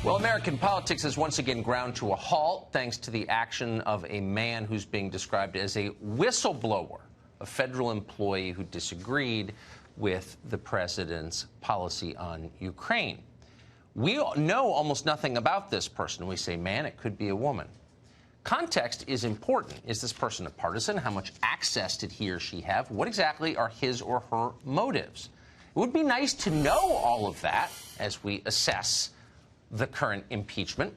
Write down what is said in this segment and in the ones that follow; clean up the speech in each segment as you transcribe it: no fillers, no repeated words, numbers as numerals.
Well, American politics has once again ground to a halt thanks to the action of a man who's being described as a whistleblower, a federal employee who disagreed with the president's policy on Ukraine. We know almost nothing about this person. We say, man, it could be a woman. Context is important. Is this person a partisan? How much access did he or she have? What exactly are his or her motives? It would be nice to know all of that as we assess the current impeachment.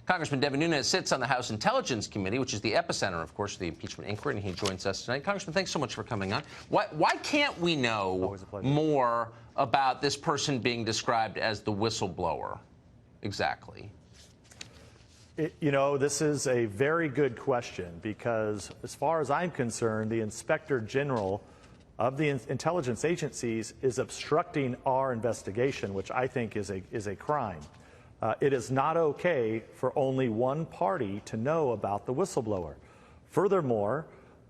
Congressman Devin Nunes sits on the House Intelligence Committee, which is the epicenter, of course, of the impeachment inquiry, and he joins us tonight. Congressman, thanks so much for coming on. Why can't we know more about this person being described as the whistleblower exactly? You know, this is a very good question because, as far as I'm concerned, the Inspector General of the intelligence agencies is obstructing our investigation, which I think is a crime. It is not okay for only one party to know about the whistleblower. Furthermore,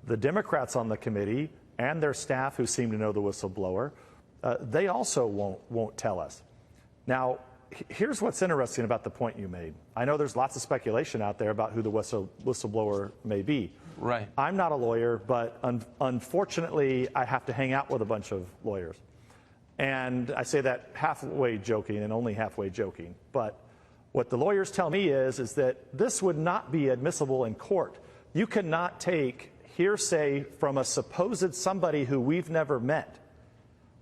the Democrats on the committee and their staff who seem to know the whistleblower, they also won't tell us. Now, here's what's interesting about the point you made. I know there's lots of speculation out there about who the whistleblower may be. Right. I'm not a lawyer, but unfortunately, I have to hang out with a bunch of lawyers. And I say that halfway joking and only halfway joking. But what the lawyers tell me is that this would not be admissible in court. You cannot take hearsay from a supposed somebody who we've never met.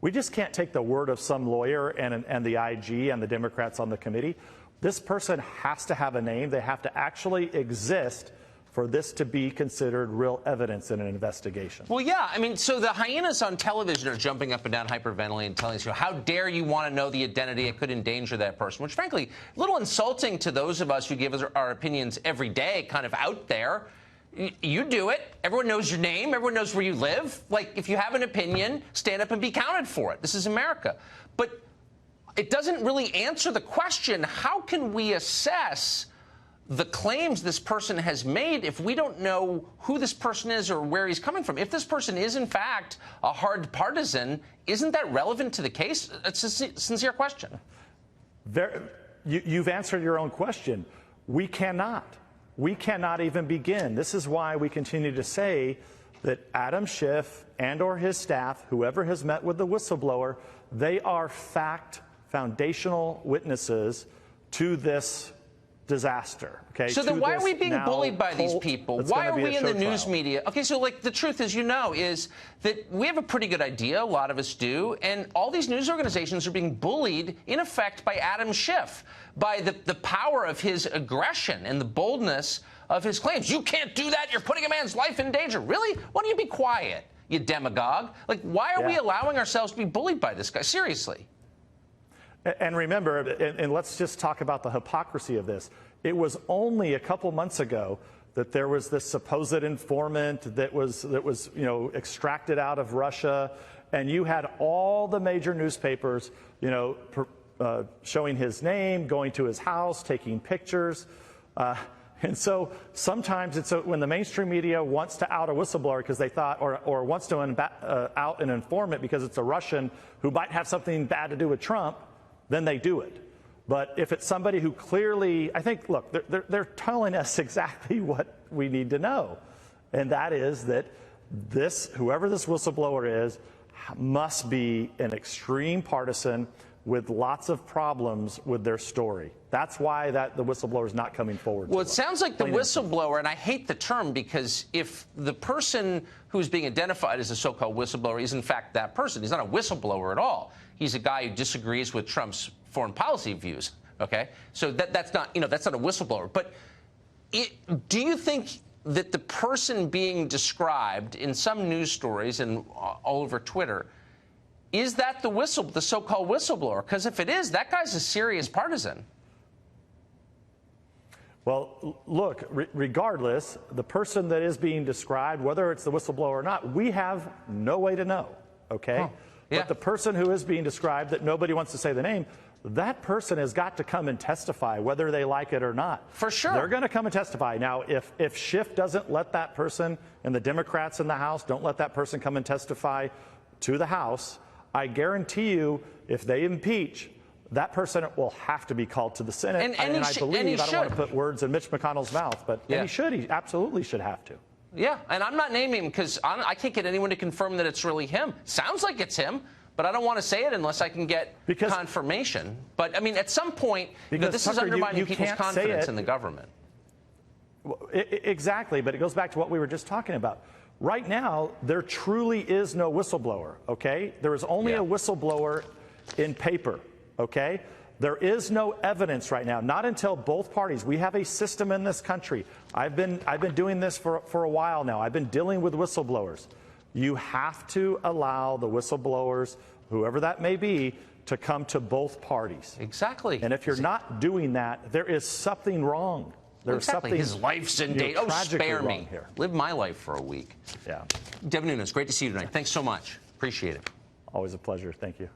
We just can't take the word of some lawyer and the IG and the Democrats on the committee. This person has to have a name. They have to actually exist for this to be considered real evidence in an investigation. Well, yeah. I mean, so the hyenas on television are jumping up and down, hyperventilating, and telling us, how dare you want to know the identity? It could endanger that person, which, frankly, a little insulting to those of us who give us our opinions every day, kind of out there. You do it. Everyone knows your name. Everyone knows where you live. Like, if you have an opinion, stand up and be counted for it. This is America. But it doesn't really answer the question, how can we assess the claims this person has made if we don't know who this person is or where he's coming from? If this person is, in fact, a hard partisan, isn't that relevant to the case? It's a sincere question. You've answered your own question. We cannot. We cannot even begin. This is why we continue to say that Adam Schiff and or his staff, whoever has met with the whistleblower, they are foundational witnesses to this disaster. Okay. So then why are we being bullied by these people? Why are we in the news media? Okay, so like the truth is, is that we have a pretty good idea, a lot of us do, and all these news organizations are being bullied, in effect, by Adam Schiff, by the power of his aggression and the boldness of his claims. You can't do that. You're putting a man's life in danger. Really? Why don't you be quiet, you demagogue? Like, why are we allowing ourselves to be bullied by this guy? Seriously. And remember, and let's just talk about the hypocrisy of this. It was only a couple months ago that there was this supposed informant that was extracted out of Russia, and you had all the major newspapers, showing his name, going to his house, taking pictures. And so sometimes it's when the mainstream media wants to out a whistleblower because they thought, or wants to out an informant because it's a Russian who might have something bad to do with Trump, then they do it. But if it's somebody who clearly, I think, look, they're telling us exactly what we need to know. And that is that whoever this whistleblower is, must be an extreme partisan with lots of problems with their story. That's why the whistleblower is not coming forward. Well, it sounds like the whistleblower, and I hate the term because if the person who's being identified as a so-called whistleblower is in fact that person, he's not a whistleblower at all. He's a guy who disagrees with Trump's foreign policy views. Okay, so that's not a whistleblower. But do you think that the person being described in some news stories and all over Twitter, is that the so-called whistleblower? Because if it is, that guy's a serious partisan. Well, look, regardless, the person that is being described, whether it's the whistleblower or not, we have no way to know, okay? Huh. Yeah. But the person who is being described, that nobody wants to say the name, that person has got to come and testify, whether they like it or not. For sure. They're going to come and testify. Now, if Schiff doesn't let that person, and the Democrats in the House don't let that person come and testify to the House, I guarantee you, if they impeach, that person will have to be called to the Senate. And I believe, I don't want to should. put words in Mitch McConnell's mouth, but Yeah. he absolutely should have to. Yeah, and I'm not naming him because I can't get anyone to confirm that it's really him. Sounds like it's him, but I don't want to say it unless I can get confirmation. But, I mean, at some point, this is undermining people's confidence in the government. Exactly, but it goes back to what we were just talking about. Right now, there truly is no whistleblower, okay? There is only a whistleblower in paper, okay? There is no evidence right now, not until both parties. We have a system in this country. I've been doing this for a while now. I've been dealing with whistleblowers. You have to allow the whistleblowers, whoever that may be, to come to both parties. Exactly. And if you're not doing that, there is something wrong. There's something, his life's in danger. Oh, spare me. Here. Live my life for a week. Yeah. Devin Nunes, great to see you tonight. Thanks so much. Appreciate it. Always a pleasure. Thank you.